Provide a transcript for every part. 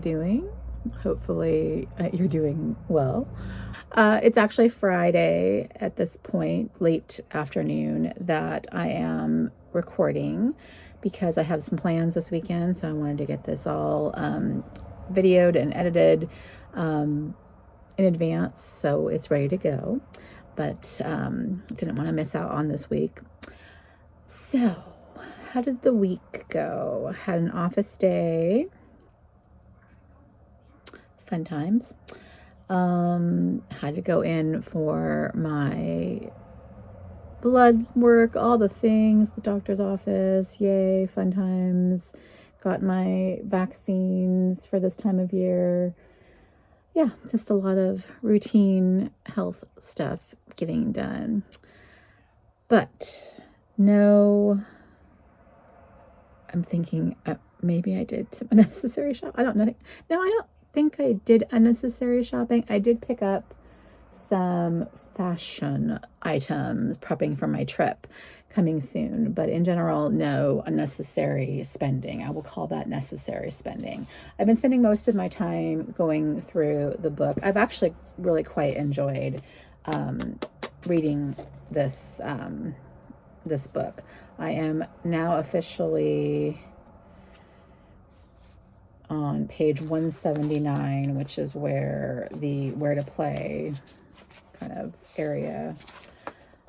doing? Hopefully you're doing well. It's actually Friday at this point, late afternoon, that I am recording because I have some plans this weekend. So I wanted to get this all videoed and edited in advance so it's ready to go. But didn't want to miss out on this week. So, how did the week go? Had an office day. Fun times. Had to go in for my blood work, all the things, the doctor's office, yay, fun times. Got my vaccines for this time of year. Yeah, just a lot of routine health stuff getting done. But no, I'm thinking maybe I did some unnecessary shopping. I don't know. No, I don't think I did unnecessary shopping. I did pick up some fashion items prepping for my trip coming soon, but in general, no unnecessary spending. I will call that necessary spending. I've been spending most of my time going through the book. I've actually really quite enjoyed reading this this book. I am now officially on page 179, which is where the where to play kind of area.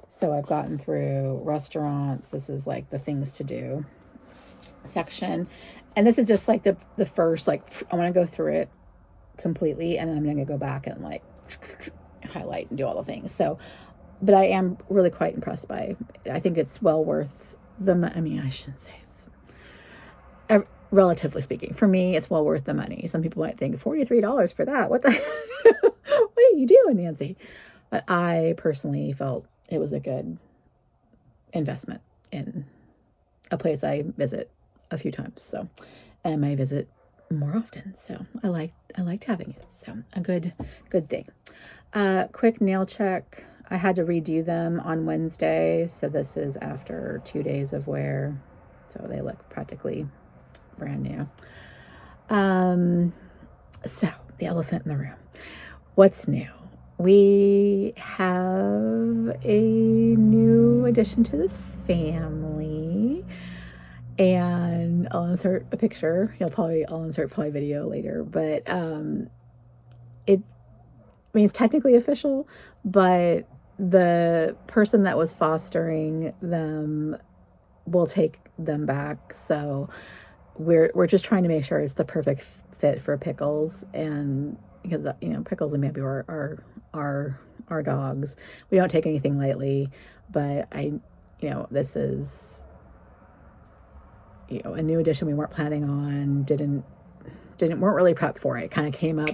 So I've gotten through restaurants. This is like the things to do section. And this is just like the first, like, I want to go through it completely, and then I'm going to go back and like highlight and do all the things. So, but I am really quite impressed by it. I think it's well worth I mean, I shouldn't say it's, relatively speaking, for me, it's well worth the money. Some people might think $43 for that. What are you doing, Nancy? But I personally felt it was a good investment in a place I visit a few times. So, and I visit more often. So I liked having it. So a good thing. Quick nail check. I had to redo them on Wednesday. So this is after 2 days of wear. So they look practically brand new. So the elephant in the room. What's new? We have a new addition to the family, and I'll insert a picture. I'll insert probably video later, but it's technically official, but the person that was fostering them will take them back. So we're just trying to make sure it's the perfect fit for Pickles, and because Pickles and Mappy are our dogs. We don't take anything lightly, but this is a new addition we weren't planning on. Weren't really prepped for it. Kind of came up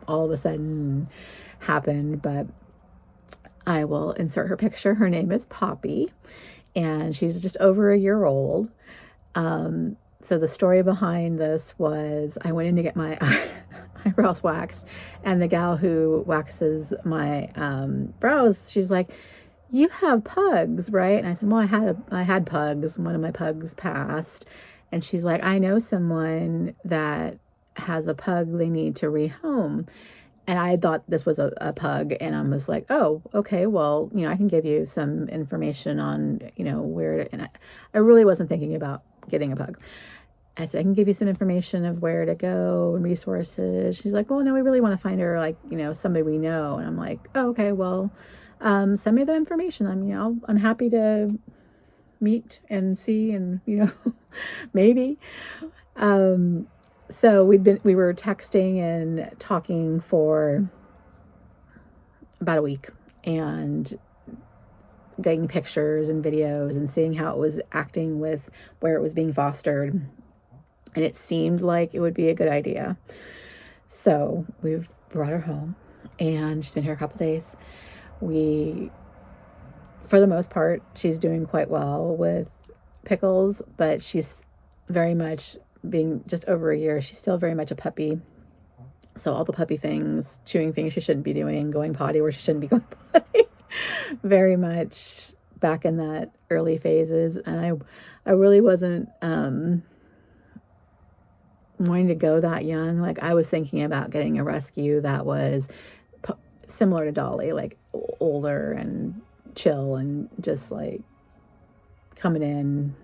all of a sudden, happened. But I will insert her picture. Her name is Poppy, and she's just over a year old. So the story behind this was I went in to get my eyebrows waxed, and the gal who waxes my brows, she's like, "You have pugs, right?" And I said, "Well, I had pugs. One of my pugs passed." And she's like, "I know someone that has a pug they need to rehome." And I thought this was a pug, and I was like, "Oh, okay, well, I can give you some information on, where to," and I really wasn't thinking about getting a pug. I said, "I can give you some information of where to go and resources." She's like, "Well, no, we really want to find her, like, somebody we know." And I'm like, "Oh, okay, well, send me the information. I'm happy to meet and see, and, maybe." So we were texting and talking for about a week, and getting pictures and videos and seeing how it was acting with where it was being fostered. And it seemed like it would be a good idea. So we've brought her home, and she's been here a couple days. For the most part, she's doing quite well with Pickles, but she's very much, being just over a year, she's still very much a puppy. So all the puppy things, chewing things she shouldn't be doing, going potty where she shouldn't be going potty, very much back in that early phases. And I really wasn't wanting to go that young. Like, I was thinking about getting a rescue that was similar to Dolly, like older and chill and just like coming in,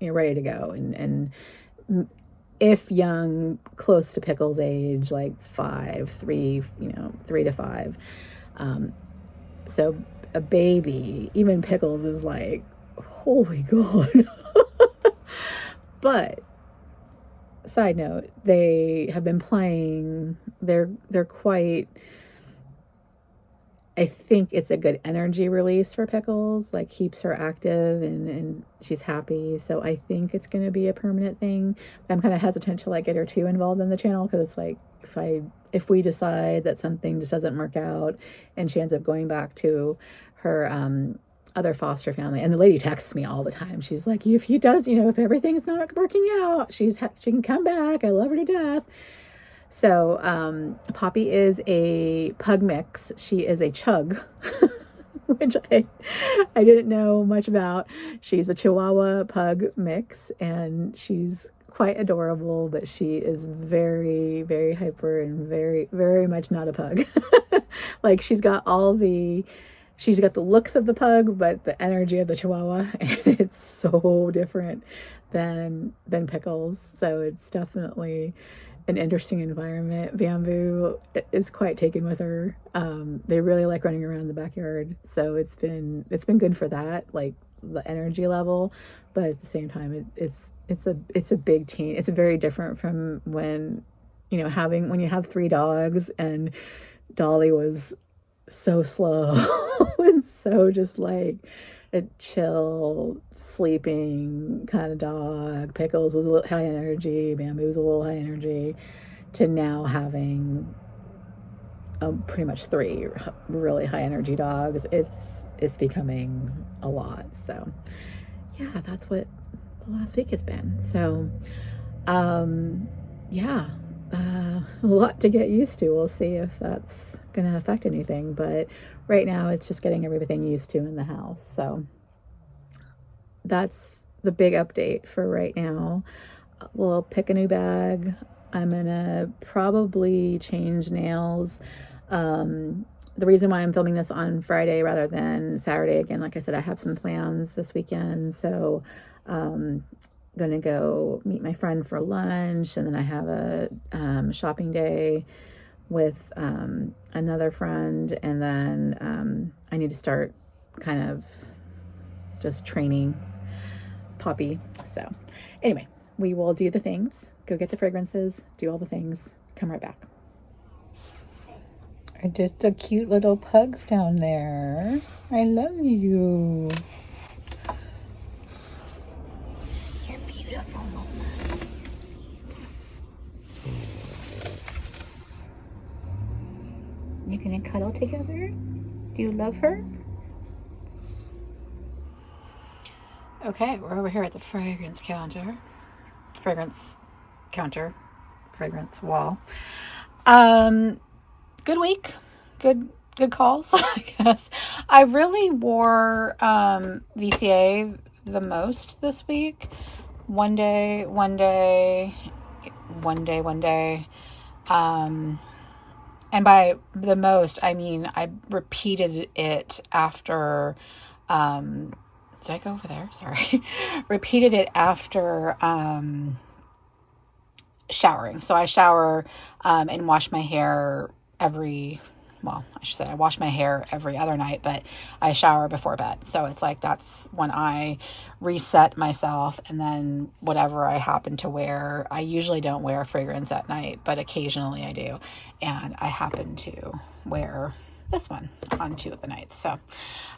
ready to go. And if young, close to Pickle's age, like 3 to 5. So a baby, even Pickles is like, holy God. But side note, they have been playing. They're quite. I think it's a good energy release for Pickles, like keeps her active and she's happy. So I think it's going to be a permanent thing. I'm kind of hesitant to like get her too involved in the channel, because it's like if we decide that something just doesn't work out and she ends up going back to her other foster family, and the lady texts me all the time. She's like, if he does, if everything's not working out, she can come back. I love her to death. So Poppy is a pug mix. She is a chug, which I didn't know much about. She's a Chihuahua pug mix, and she's quite adorable, but she is very, very hyper and very, very much not a pug. Like, she's got the looks of the pug, but the energy of the Chihuahua, and it's so different than Pickles. So it's definitely an interesting environment. Bamboo is quite taken with her. They really like running around the backyard, so it's been good for that, like the energy level. But at the same time, it's a big teen. It's very different from when when you have 3 dogs, and Dolly was so slow and so just like a chill, sleeping kind of dog. Pickles was a little high energy. Bamboo was a little high energy. To now having pretty much 3 really high energy dogs. It's becoming a lot. So yeah, that's what the last week has been. So yeah, a lot to get used to. We'll see if that's going to affect anything, but right now it's just getting everything used to in the house. So that's the big update for right now. We'll pick a new bag. I'm gonna probably change nails. The reason why I'm filming this on Friday rather than Saturday, again, like I said, I have some plans this weekend. So gonna go meet my friend for lunch, and then I have a shopping day with another friend, and then I need to start kind of just training Poppy. So anyway, we will do the things, go get the fragrances, do all the things, come right back. Are just the cute little pugs down there. I love you. You're beautiful, Mama. You gonna cuddle together? Do you love her? Okay, we're over here at the fragrance wall. Good week. Good calls, I guess. I really wore VCA the most this week. One day. And by the most, I mean I repeated it after did I go over there? Sorry. Repeated it after showering. So I shower and wash my hair I wash my hair every other night, but I shower before bed. So it's like that's when I reset myself, and then whatever I happen to wear, I usually don't wear fragrance at night, but occasionally I do. And I happen to wear this one on 2 of the nights. So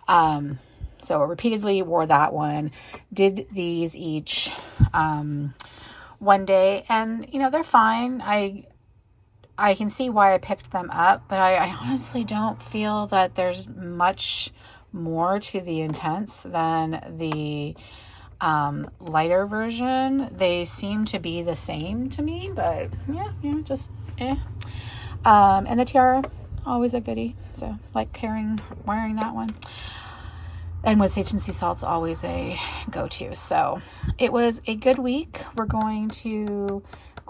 I repeatedly wore that one, did these each one day, and they're fine. I can see why I picked them up, but I honestly don't feel that there's much more to the Intense than the lighter version. They seem to be the same to me, but and the tiara, always a goodie, so like wearing that one. And with Sage and Sea Salt's always a go-to. So it was a good week. We're going to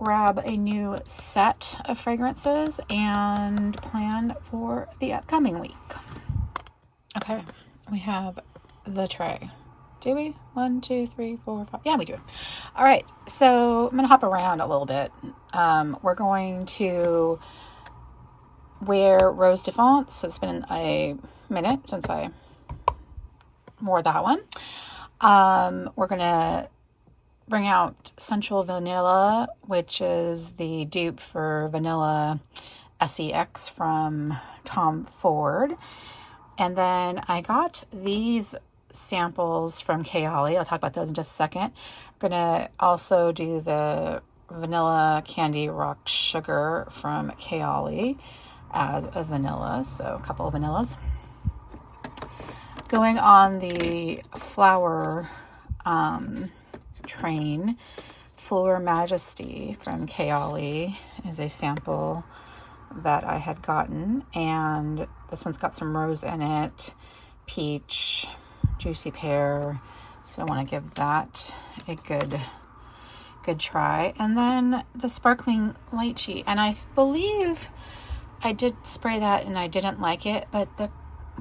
grab a new set of fragrances and plan for the upcoming week. Okay, we have the tray. Do we? 1, 2, 3, 4, 5. Yeah, we do. All right, so I'm going to hop around a little bit. We're going to wear Rose de France. It's been a minute since I wore that one. We're going to bring out Sensual Vanilla, which is the dupe for Vanilla SEX from Tom Ford. And then I got these samples from Kayali. I'll talk about those in just a second. I'm going to also do the Vanilla Candy Rock Sugar from Kayali as a vanilla, so a couple of vanillas. Going on the flower train, Fleur Majesty from Kayali is a sample that I had gotten, and this one's got some rose in it, peach, juicy pear, so I want to give that a good try. And then the sparkling lychee, and I believe I did spray that and I didn't like it, but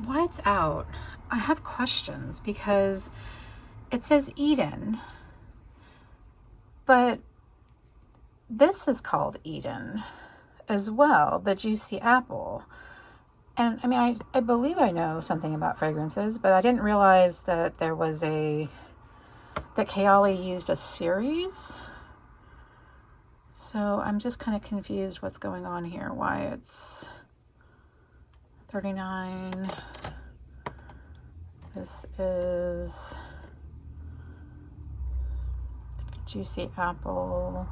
why it's out, I have questions, because it says Eden, but this is called Eden as well, the juicy apple. And I mean, I believe I know something about fragrances, but I didn't realize that there was that Kayali used a series. So I'm just kind of confused what's going on here, why it's $39. This is juicy apple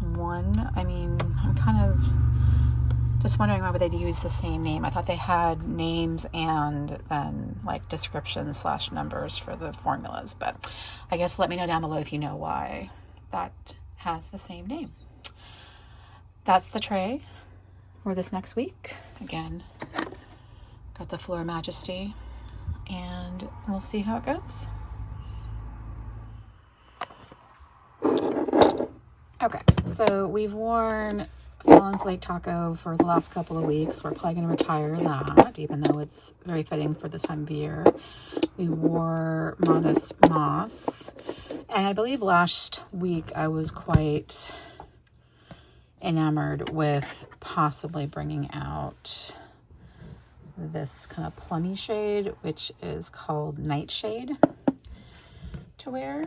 1. I mean, I'm kind of just wondering why would they use the same name. I thought they had names and then like descriptions / numbers for the formulas, but I guess let me know down below if you know why that has the same name. That's the tray for this next week. Again, got the Fleur Majesty, and we'll see how it goes. Okay, so we've worn Holo Taco for the last couple of weeks. We're probably going to retire that, even though it's very fitting for this time of year. We wore Modest Moss, and I believe last week I was quite enamored with possibly bringing out this kind of plummy shade, which is called Nightshade, to wear.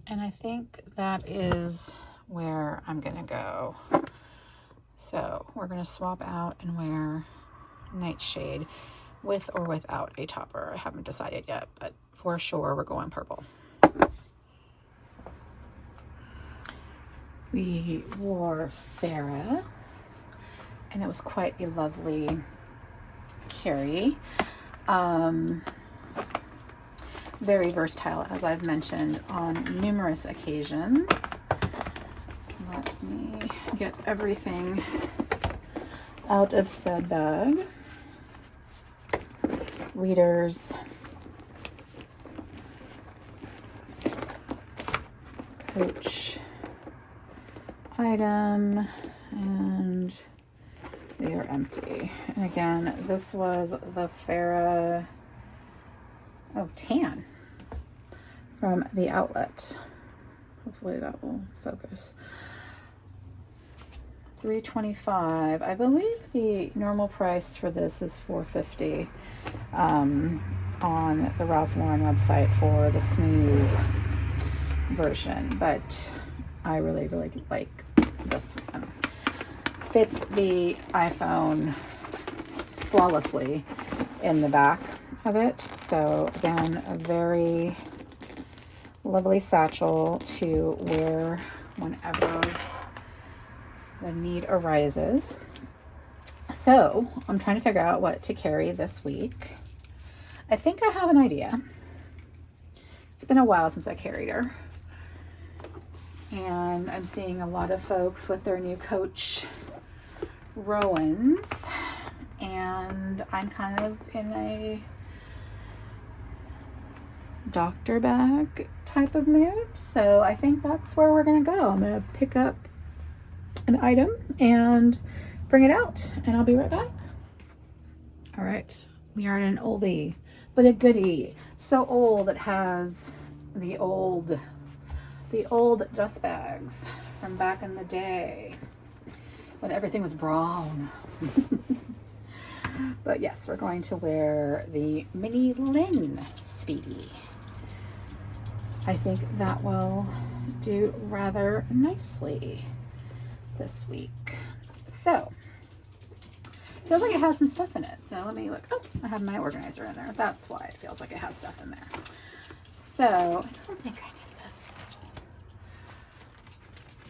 And I think that is where I'm gonna go. So we're gonna swap out and wear Nightshade with or without a topper. I haven't decided yet, but for sure we're going purple. We wore Farah, and it was quite a lovely carry. Very versatile, as I've mentioned on numerous occasions. Let me get everything out of said bag. Readers, Coach item, and they are empty. And again, this was the Farah tan from the outlet. Hopefully that will focus. $3.25. I believe the normal price for this is $4.50 on the Ralph Lauren website for the smooth version, but I really like this one. Fits the iPhone flawlessly in the back of it. So again, a very lovely satchel to wear whenever the need arises. So I'm trying to figure out what to carry this week. I think I have an idea. It's been a while since I carried her, and I'm seeing a lot of folks with their new Coach Rowans, and I'm kind of in a doctor bag type of mood. So I think that's where we're gonna go. I'm gonna pick up an item and bring it out, and I'll be right back. All right, we are in an oldie, but a goodie. So old it has the old dust bags from back in the day when everything was brown. But yes, we're going to wear the mini Lynn Speedy. I think that will do rather nicely this week. So, feels like it has some stuff in it. So let me look. Oh, I have my organizer in there. That's why it feels like it has stuff in there. So, I don't think I need this.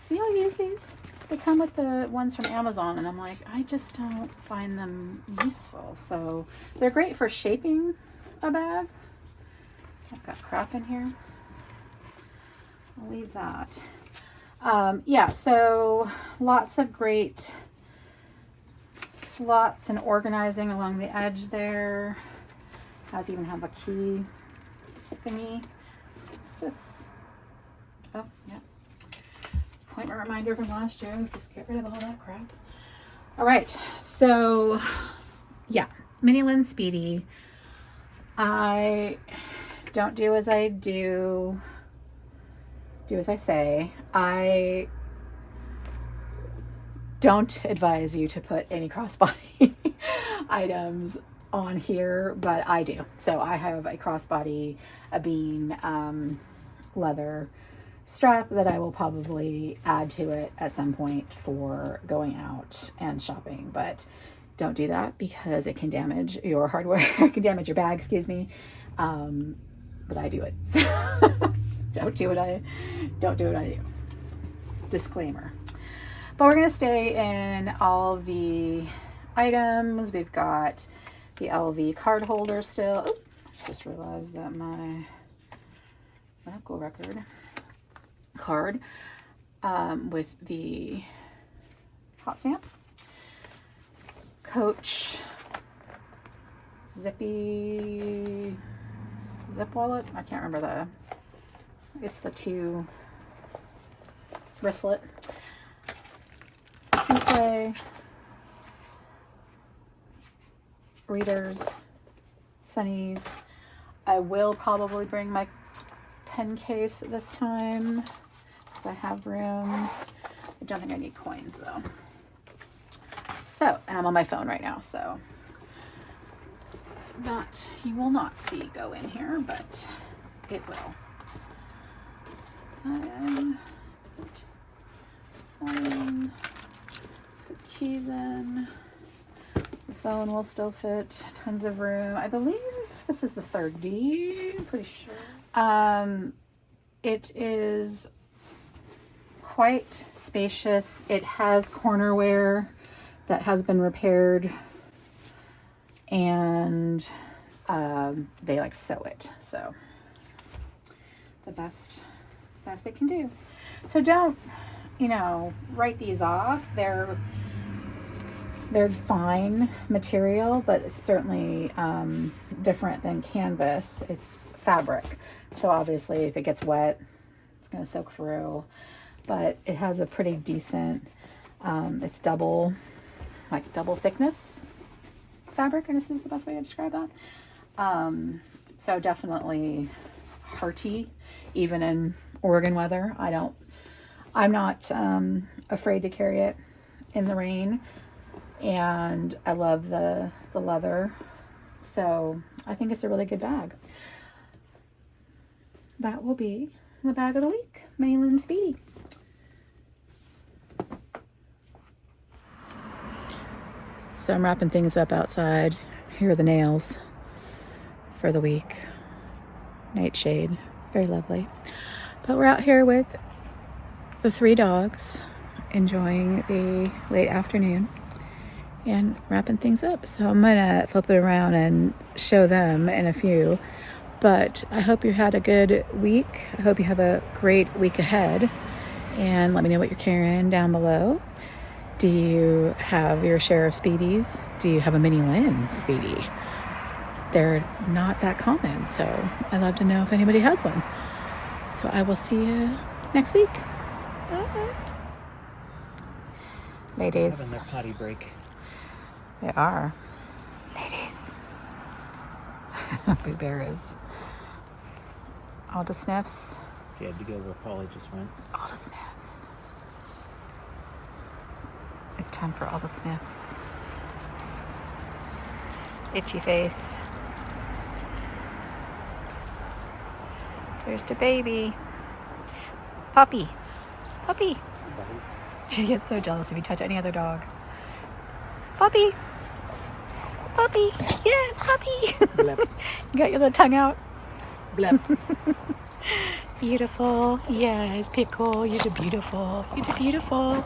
Do y'all use these? They come with the ones from Amazon, and I'm like, I just don't find them useful. So they're great for shaping a bag. I've got crap in here. I'll leave that. Yeah, so lots of great slots and organizing along the edge there. Has even have a key thingy. What's this? Oh, yeah. Appointment reminder from last year. Just get rid of all that crap. All right, so yeah, mini Lynn Speedy. I don't do as I do as I say. I don't advise you to put any crossbody items on here, but I do. So I have a crossbody, a bean, leather strap that I will probably add to it at some point for going out and shopping, but don't do that because it can damage your hardware. It can damage your bag, excuse me. But I do it. So don't do what I do. Disclaimer. But we're gonna stay in all the items. We've got the LV card holder still. Oh, I just realized that my medical record card with the hot stamp, Coach zippy zip wallet. I can't remember it's the 2 wristlet, play readers, sunnies. I will probably bring my pen case this time because I have room. I don't think I need coins though. So, and I'm on my phone right now, so that you will not see go in here, but it will. And put keys in. The phone will still fit. Tons of room. I believe this is the 30. I'm pretty sure. It is quite spacious. It has cornerware that has been repaired, and they like sew it. So the best they can do. So don't, write these off. They're fine material, but it's certainly different than canvas. It's fabric. So obviously if it gets wet, it's going to soak through, but it has a pretty decent, it's double thickness fabric, and this is the best way to describe that. So definitely hearty, even in Oregon weather. I'm not afraid to carry it in the rain, and I love the leather. So I think it's a really good bag. That will be the bag of the week, Mini Lynn Speedy. So I'm wrapping things up outside. Here are the nails for the week. Nightshade, very lovely. But we're out here with the 3 dogs, enjoying the late afternoon and wrapping things up. So I'm gonna flip it around and show them in a few. But I hope you had a good week. I hope you have a great week ahead. And let me know what you're carrying down below. Do you have your share of Speedies? Do you have a Mini Lynn Speedy? they're not that common. So I'd love to know if anybody has one. So I will see you next week. Bye. Ladies. Having their potty break. They are. Ladies. Boo Bear is. All the sniffs. He had to go where Polly just went. All the sniffs. It's time for all the sniffs. Itchy face. There's the baby. Puppy. Puppy. She gets so jealous if you touch any other dog. Puppy. Puppy. Yes, puppy. Blep. You got your little tongue out. Blep. Beautiful. Yes, Pickle. You're beautiful. You're beautiful.